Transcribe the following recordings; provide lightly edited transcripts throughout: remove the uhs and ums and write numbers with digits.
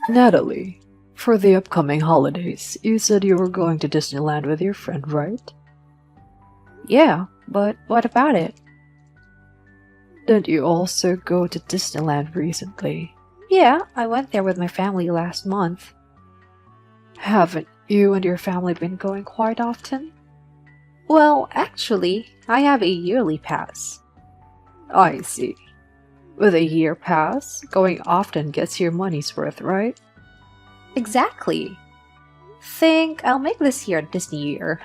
Natalie, for the upcoming holidays, you said you were going to Disneyland with your friend, right? Yeah, but what about it? Didn't you also go to Disneyland recently? Yeah, I went there with my family last month. Haven't you and your family been going quite often? Well, actually, I have a yearly pass. I see. With a year pass, going often gets your money's worth, right? Exactly. Think I'll make this year a Disney year.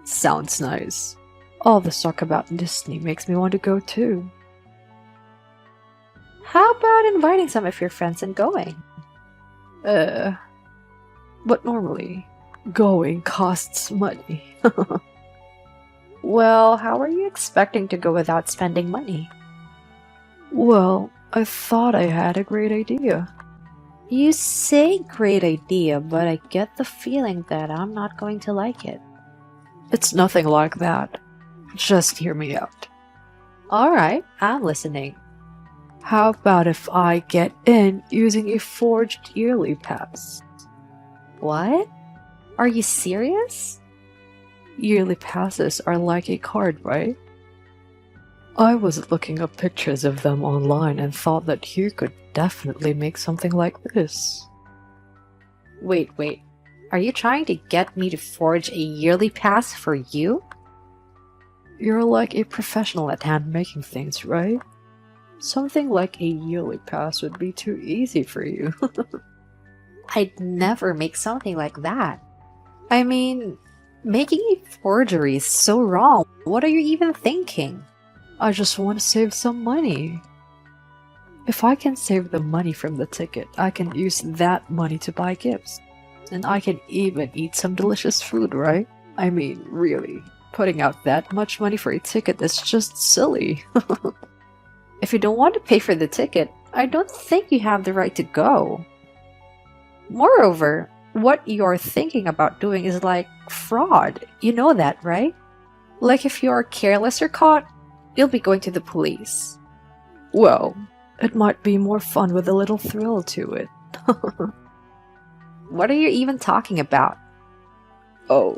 Sounds nice. All the talk about Disney makes me want to go too. How about inviting some of your friends and going? Uh, but normally, going costs money. Well, how are you expecting to go without spending money? Well, I thought I had a great idea. You say great idea, but I get the feeling that I'm not going to like it. It's nothing like that. Just hear me out. Alright, I'm listening. How about if I get in using a forged yearly pass? What? Are you serious? Yearly passes are like a card, right? I was looking up pictures of them online and thought that you could definitely make something like this. Wait. Are you trying to get me to forge a yearly pass for you? You're like a professional at hand making things, right? Something like a yearly pass would be too easy for you. I'd never make something like that. I mean, making a forgery is so wrong. What are you even thinking? I just want to save some money. If I can save the money from the ticket, I can use that money to buy gifts. And I can even eat some delicious food, right? I mean, really, putting out that much money for a ticket is just silly. If you don't want to pay for the ticket, I don't think you have the right to go. Moreover, what you're thinking about doing is like fraud. You know that, right? Like if you're careless or caught, you'll be going to the police. Well, it might be more fun with a little thrill to it. What are you even talking about? Oh,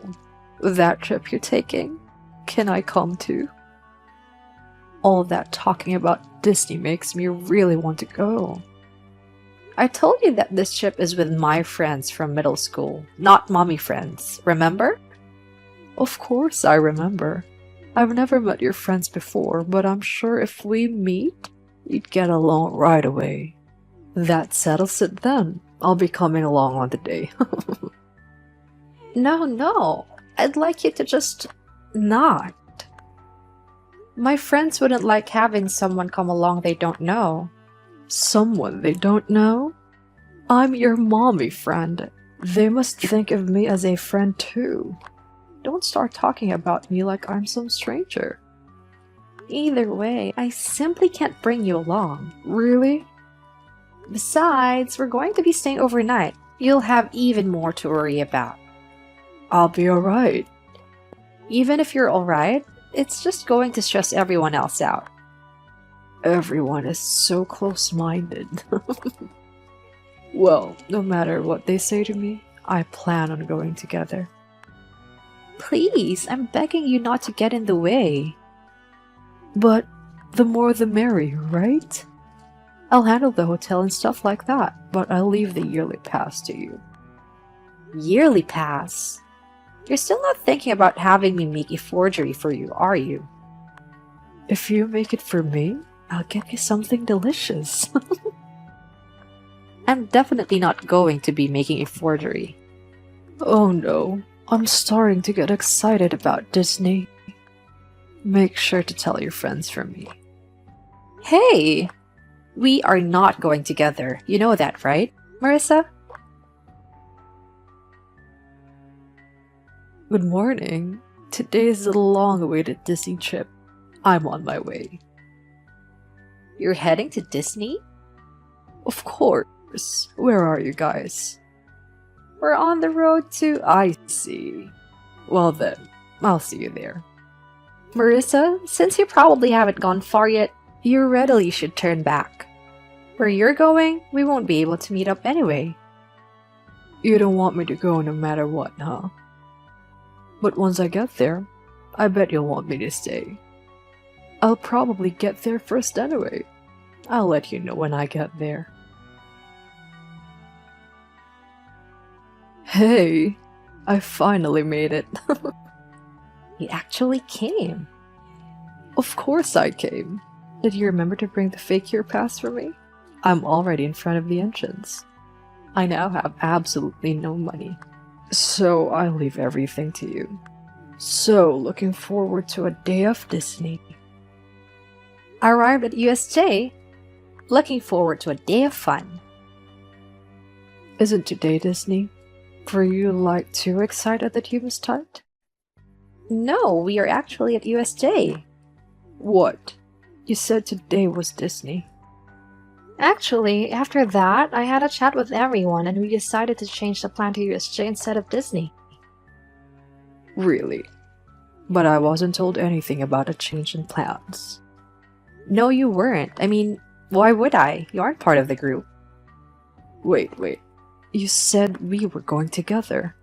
that trip you're taking? Can I come too? All that talking about Disney makes me really want to go. I told you that this trip is with my friends from middle school, not mommy friends, remember? Of course I remember. I've never met your friends before, but I'm sure if we meet, you'd get along right away. That settles it then. I'll be coming along on the day. No. I'd like you to just not. My friends wouldn't like having someone come along they don't know. Someone they don't know? I'm your mommy friend. They must think of me as a friend too. Don't start talking about me like I'm some stranger. Either way, I simply can't bring you along. Really? Besides, we're going to be staying overnight. You'll have even more to worry about. I'll be alright. Even if you're alright, it's just going to stress everyone else out. Everyone is so close-minded. Well, no matter what they say to me, I plan on going together. Please, I'm begging you not to get in the way. But the more the merrier, right? I'll handle the hotel and stuff like that, but I'll leave the yearly pass to you. Yearly pass? You're still not thinking about having me make a forgery for you, are you? If you make it for me, I'll get you something delicious. I'm definitely not going to be making a forgery. Oh no, I'm starting to get excited about Disney. Make sure to tell your friends from me. Hey! We are not going together. You know that, right, Marissa? Good morning. Today is the long-awaited Disney trip. I'm on my way. You're heading to Disney? Of course. Where are you guys? We're on the road to... I see. Well then, I'll see you there. Marissa, since you probably haven't gone far yet, you readily should turn back. Where you're going, we won't be able to meet up anyway. You don't want me to go no matter what, huh? But once I get there, I bet you'll want me to stay. I'll probably get there first anyway. I'll let you know when I get there. Hey, I finally made it. You actually came. Of course I came. Did you remember to bring the fake year pass for me? I'm already in front of the entrance. I now have absolutely no money, so I leave everything to you. So looking forward to a day of Disney. Arrived at USJ. Looking forward to a day of fun. Isn't today Disney? Were you like too excited that you missed out? No, we are actually at USJ. What? You said today was Disney. Actually, after that, I had a chat with everyone and we decided to change the plan to USJ instead of Disney. Really? But I wasn't told anything about a change in plans. No, you weren't. I mean, why would I? You aren't part of the group. Wait. You said we were going together.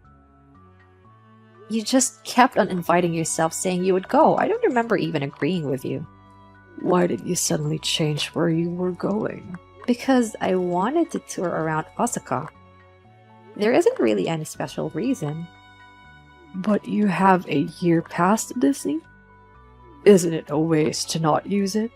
You just kept on inviting yourself saying you would go. I don't remember even agreeing with you. Why did you suddenly change where you were going? Because I wanted to tour around Osaka. There isn't really any special reason. But you have a year pass to Disney? Isn't it a waste to not use it?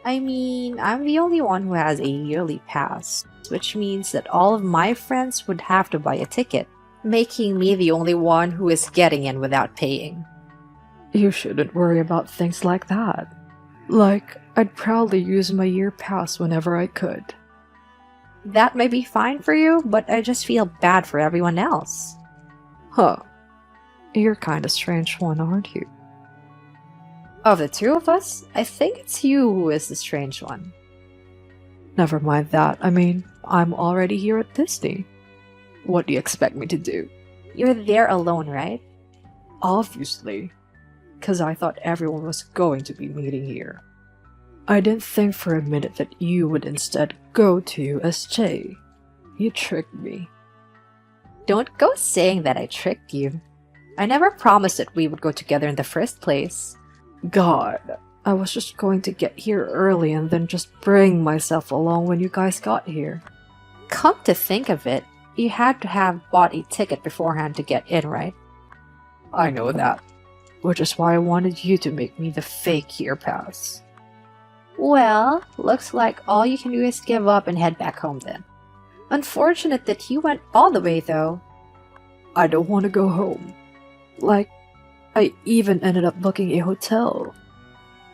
I mean, I'm the only one who has a yearly pass, which means that all of my friends would have to buy a ticket, making me the only one who is getting in without paying. You shouldn't worry about things like that. Like, I'd proudly use my year pass whenever I could. That may be fine for you, but I just feel bad for everyone else. Huh. You're kinda strange one, aren't you? Of the two of us, I think it's you who is the strange one. Never mind that. I mean, I'm already here at Disney. What do you expect me to do? You're there alone, right? Obviously. 'Cause I thought everyone was going to be meeting here. I didn't think for a minute that you would instead go to USJ. You tricked me. Don't go saying that I tricked you. I never promised that we would go together in the first place. God, I was just going to get here early and then just bring myself along when you guys got here. Come to think of it, you had to have bought a ticket beforehand to get in, right? I know that. Which is why I wanted you to make me the fake year pass. Well, looks like all you can do is give up and head back home then. Unfortunate that you went all the way though. I don't want to go home. Like, I even ended up booking a hotel.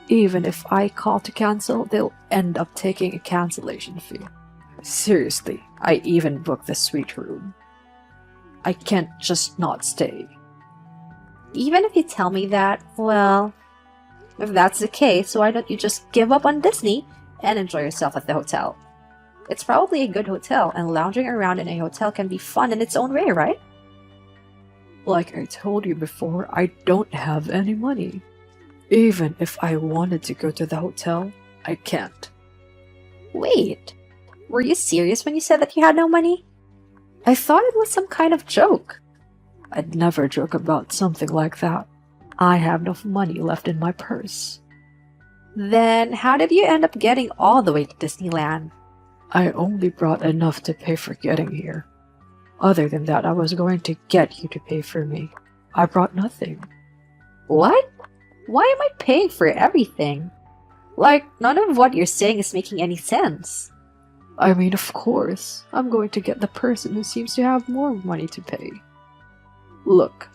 Even if I call to cancel, they'll end up taking a cancellation fee. Seriously, I even booked the suite room. I can't just not stay. Even if you tell me that, well, if that's the case, why don't you just give up on Disney and enjoy yourself at the hotel? It's probably a good hotel, and lounging around in a hotel can be fun in its own way, right? Like I told you before, I don't have any money. Even if I wanted to go to the hotel, I can't. Wait, were you serious when you said that you had no money? I thought it was some kind of joke. I'd never joke about something like that. I have no money left in my purse. Then how did you end up getting all the way to Disneyland? I only brought enough to pay for getting here. Other than that, I was going to get you to pay for me. I brought nothing. What? Why am I paying for everything? Like, none of what you're saying is making any sense. I mean, of course, I'm going to get the person who seems to have more money to pay. Look,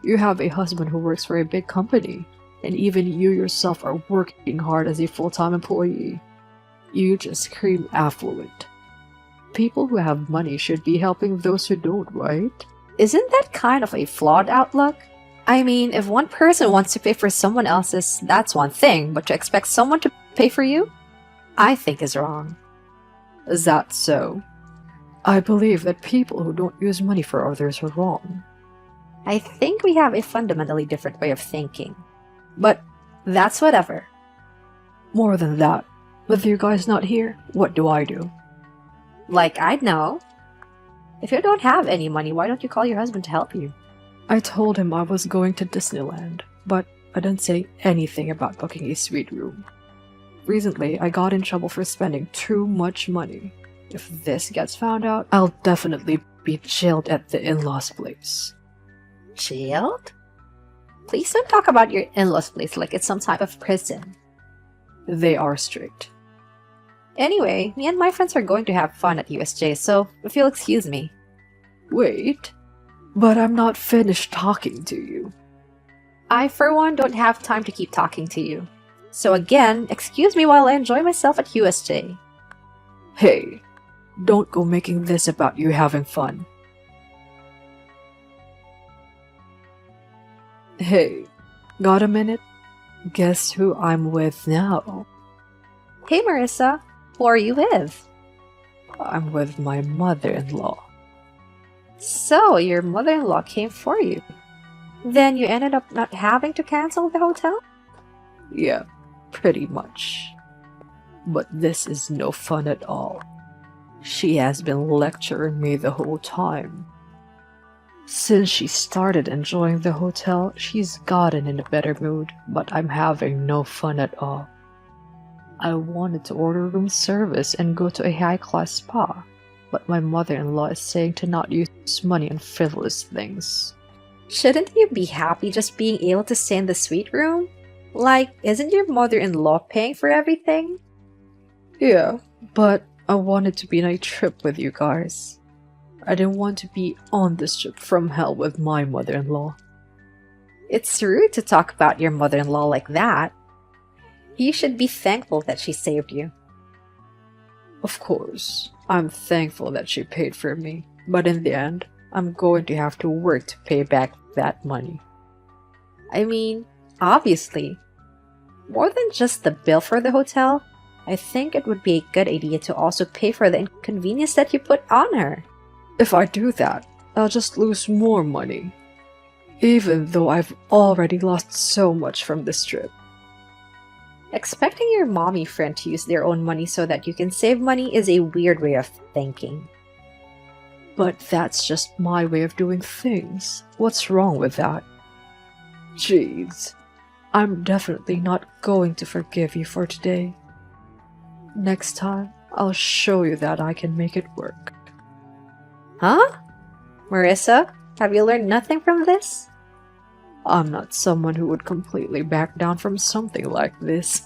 you have a husband who works for a big company, and even you yourself are working hard as a full-time employee. You just scream affluent. People who have money should be helping those who don't, right? Isn't that kind of a flawed outlook? I mean, if one person wants to pay for someone else's, that's one thing, but to expect someone to pay for you, I think is wrong. Is that so? I believe that people who don't use money for others are wrong. I think we have a fundamentally different way of thinking. But that's whatever. More than that, With you guys not here, what do I do? Like, I'd know. If you don't have any money, why don't you call your husband to help you? I told him I was going to Disneyland, but I didn't say anything about booking a suite room. Recently, I got in trouble for spending too much money. If this gets found out, I'll definitely be jailed at the in-laws' place. Jailed? Please don't talk about your in-laws' place like it's some type of prison. They are strict. Anyway, me and my friends are going to have fun at USJ, so if you'll excuse me. Wait, but I'm not finished talking to you. I, for one, don't have time to keep talking to you. So again, excuse me while I enjoy myself at USJ. Hey, don't go making this about you having fun. Hey, got a minute? Guess who I'm with now? Hey Marissa, who are you with? I'm with my mother-in-law. So, your mother-in-law came for you. Then you ended up not having to cancel the hotel? Yeah, pretty much. But this is no fun at all. She has been lecturing me the whole time. Since she started enjoying the hotel, she's gotten in a better mood, but I'm having no fun at all. I wanted to order room service and go to a high-class spa, but my mother-in-law is saying to not use money on frivolous things. Shouldn't you be happy just being able to stay in the suite room? Like, isn't your mother-in-law paying for everything? Yeah, but I wanted to be on a trip with you guys. I didn't want to be on this trip from hell with my mother-in-law. It's rude to talk about your mother-in-law like that. You should be thankful that she saved you. Of course, I'm thankful that she paid for me, but in the end, I'm going to have to work to pay back that money. I mean, obviously. More than just the bill for the hotel, I think it would be a good idea to also pay for the inconvenience that you put on her. If I do that, I'll just lose more money. Even though I've already lost so much from this trip. Expecting your mommy friend to use their own money so that you can save money is a weird way of thinking. But that's just my way of doing things. What's wrong with that? Jeez, I'm definitely not going to forgive you for today. Next time, I'll show you that I can make it work. Huh? Marissa, have you learned nothing from this? I'm not someone who would completely back down from something like this.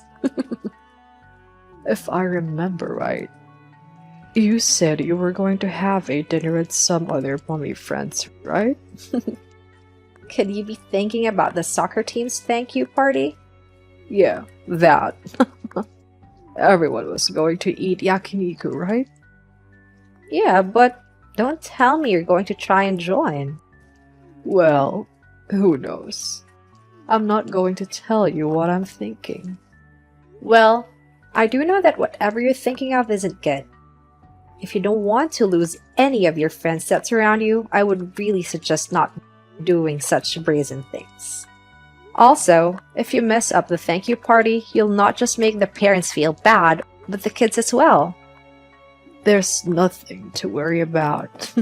If I remember right, you said you were going to have a dinner with some other mommy friends, right? Could you be thinking about the soccer team's thank you party? Yeah, that. Everyone was going to eat yakiniku, right? Yeah, but don't tell me you're going to try and join. Well, who knows? I'm not going to tell you what I'm thinking. Well, I do know that whatever you're thinking of isn't good. If you don't want to lose any of your friends that surround you, I would really suggest not doing such brazen things. Also, if you mess up the thank you party, you'll not just make the parents feel bad, but the kids as well. There's nothing to worry about.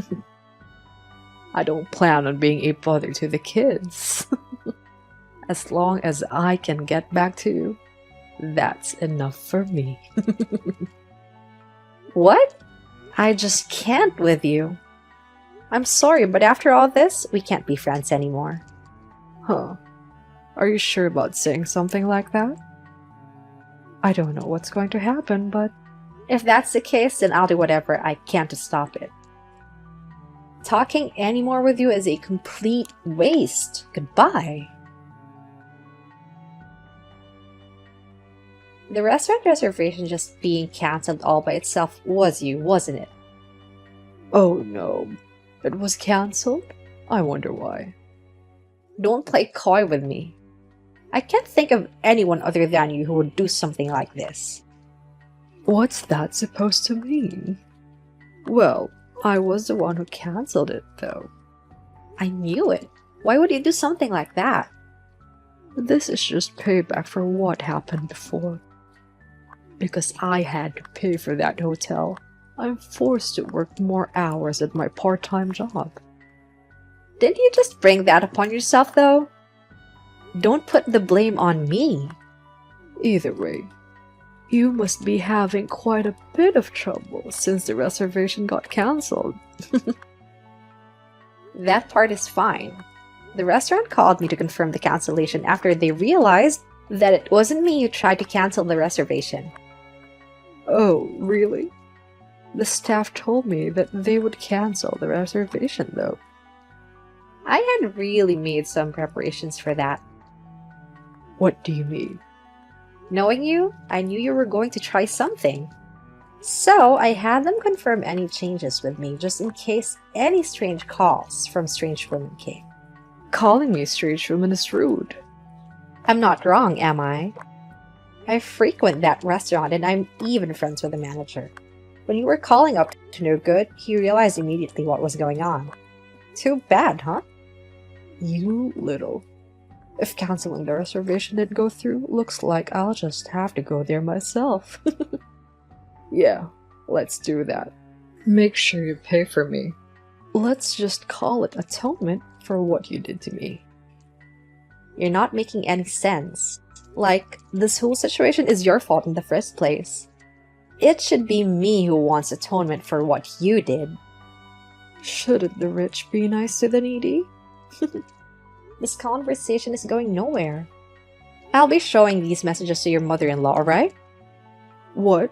I don't plan on being a bother to the kids. As long as I can get back to you, that's enough for me. What? I just can't with you. I'm sorry, but after all this, we can't be friends anymore. Huh. Are you sure about saying something like that? I don't know what's going to happen, but if that's the case, then I'll do whatever I can to stop it. Talking anymore with you is a complete waste. Goodbye. The restaurant reservation just being cancelled all by itself was you, wasn't it? Oh no. It was cancelled? I wonder why. Don't play coy with me. I can't think of anyone other than you who would do something like this. What's that supposed to mean? Well, I was the one who cancelled it, though. I knew it. Why would you do something like that? This is just payback for what happened before. because I had to pay for that hotel. I'm forced to work more hours at my part-time job. Didn't you just bring that upon yourself, though? Don't put the blame on me. Either way, you must be having quite a bit of trouble since the reservation got cancelled. That part is fine. The restaurant called me to confirm the cancellation after they realized that it wasn't me who tried to cancel the reservation. Oh, really? The staff told me that they would cancel the reservation, though. I had really made some preparations for that. What do you mean? Knowing you, I knew you were going to try something. So I had them confirm any changes with me just in case any strange calls from strange women came. Calling me a strange woman is rude. I'm not wrong, am I? I frequent that restaurant and I'm even friends with the manager. When you were calling up to no good, he realized immediately what was going on. Too bad, huh? You little. If canceling the reservation didn't go through, looks like I'll just have to go there myself. Yeah, let's do that. Make sure you pay for me. Let's just call it atonement for what you did to me. You're not making any sense. Like, this whole situation is your fault in the first place. It should be me who wants atonement for what you did. Shouldn't the rich be nice to the needy? This conversation is going nowhere. I'll be showing these messages to your mother-in-law, alright? What?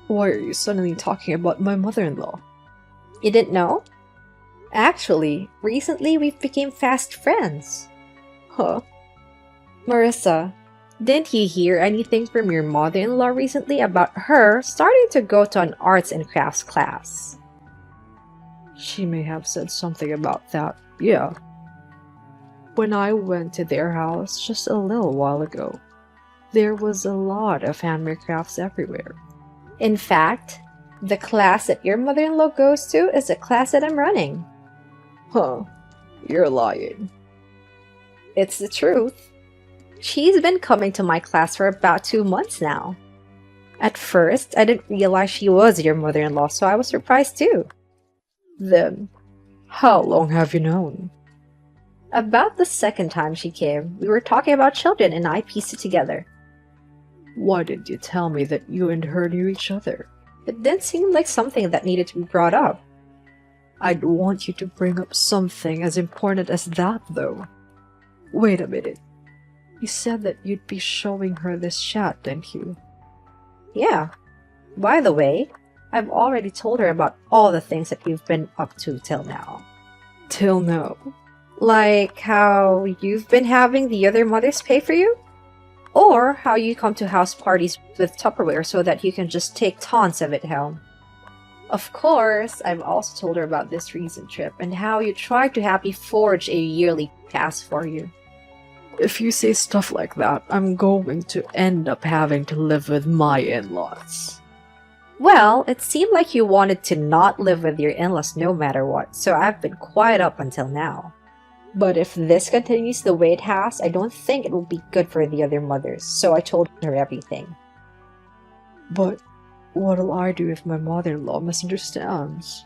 Why are you suddenly talking about my mother-in-law? You didn't know? Actually, recently we've become fast friends. Huh? Marissa, didn't you hear anything from your mother-in-law recently about her starting to go to an arts and crafts class? She may have said something about that, yeah. When I went to their house just a little while ago, there was a lot of handmade crafts everywhere. In fact, the class that your mother-in-law goes to is a class that I'm running. Huh? You're lying. It's the truth. She's been coming to my class for about 2 months now. At first, I didn't realize she was your mother-in-law, so I was surprised too. Then, how long have you known? About the second time she came, we were talking about children and I pieced it together. Why didn't you tell me that you and her knew each other? It didn't seem like something that needed to be brought up. I'd want you to bring up something as important as that, though. Wait a minute. You said that you'd be showing her this chat, didn't you? Yeah. By the way, I've already told her about all the things that you've been up to till now. Till now? Like how you've been having the other mothers pay for you? Or how you come to house parties with Tupperware so that you can just take tons of it home. Of course, I've also told her about this recent trip and how you tried to have me forge a yearly pass for you. If you say stuff like that, I'm going to end up having to live with my in-laws. Well, it seemed like you wanted to not live with your in-laws no matter what, so I've been quiet up until now. But if this continues the way it has, I don't think it will be good for the other mothers, so I told her everything. But what'll I do if my mother-in-law misunderstands?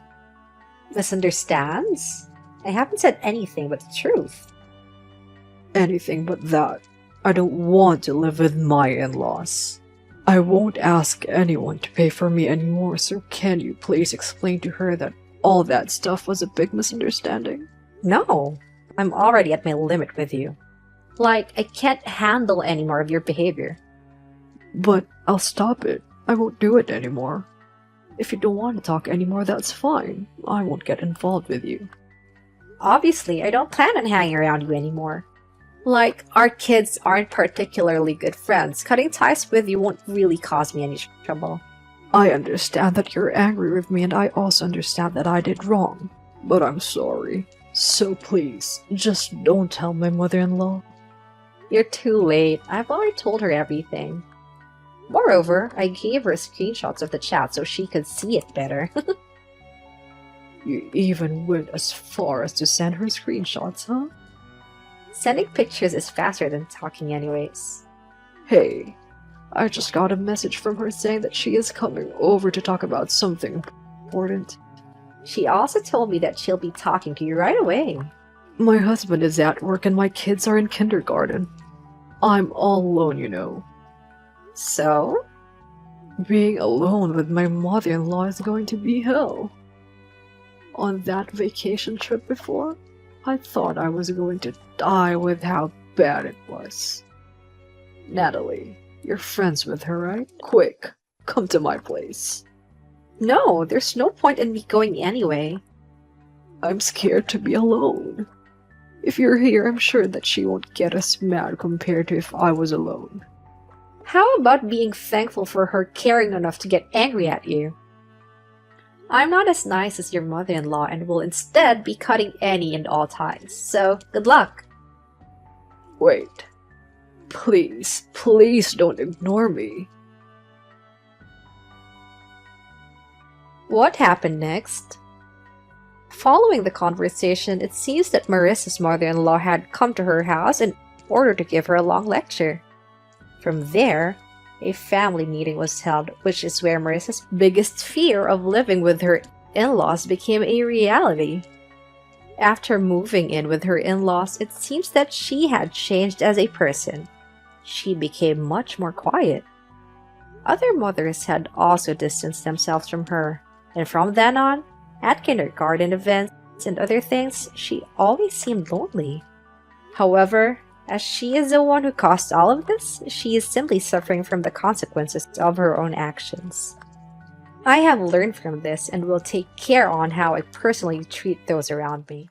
Misunderstands? I haven't said anything but the truth. Anything but that. I don't want to live with my in-laws. I won't ask anyone to pay for me anymore, so can you please explain to her that all that stuff was a big misunderstanding? No, I'm already at my limit with you. Like, I can't handle any more of your behavior. But I'll stop it. I won't do it anymore. If you don't want to talk anymore, that's fine. I won't get involved with you. Obviously, I don't plan on hanging around you anymore. Like, our kids aren't particularly good friends. Cutting ties with you won't really cause me any trouble. I understand that you're angry with me, and I also understand that I did wrong. But I'm sorry. So please, just don't tell my mother-in-law. You're too late. I've already told her everything. Moreover, I gave her screenshots of the chat so she could see it better. You even went as far as to send her screenshots, huh? Sending pictures is faster than talking anyways. Hey, I just got a message from her saying that she is coming over to talk about something important. She also told me that she'll be talking to you right away. My husband is at work and my kids are in kindergarten. I'm all alone, you know. So? Being alone with my mother-in-law is going to be hell. On that vacation trip before, I thought I was going to die with how bad it was. Natalie, you're friends with her, right? Quick, come to my place. No, there's no point in me going anyway. I'm scared to be alone. If you're here, I'm sure that she won't get as mad compared to if I was alone. How about being thankful for her caring enough to get angry at you? I'm not as nice as your mother-in-law and will instead be cutting any and all ties, so good luck. Wait. Please, please don't ignore me. What happened next? Following the conversation, it seems that Marissa's mother-in-law had come to her house in order to give her a long lecture. From there, a family meeting was held, which is where Marissa's biggest fear of living with her in-laws became a reality. After moving in with her in-laws, it seems that she had changed as a person. She became much more quiet. Other mothers had also distanced themselves from her, and from then on, at kindergarten events and other things, she always seemed lonely. However, as she is the one who caused all of this, she is simply suffering from the consequences of her own actions. I have learned from this and will take care on how I personally treat those around me.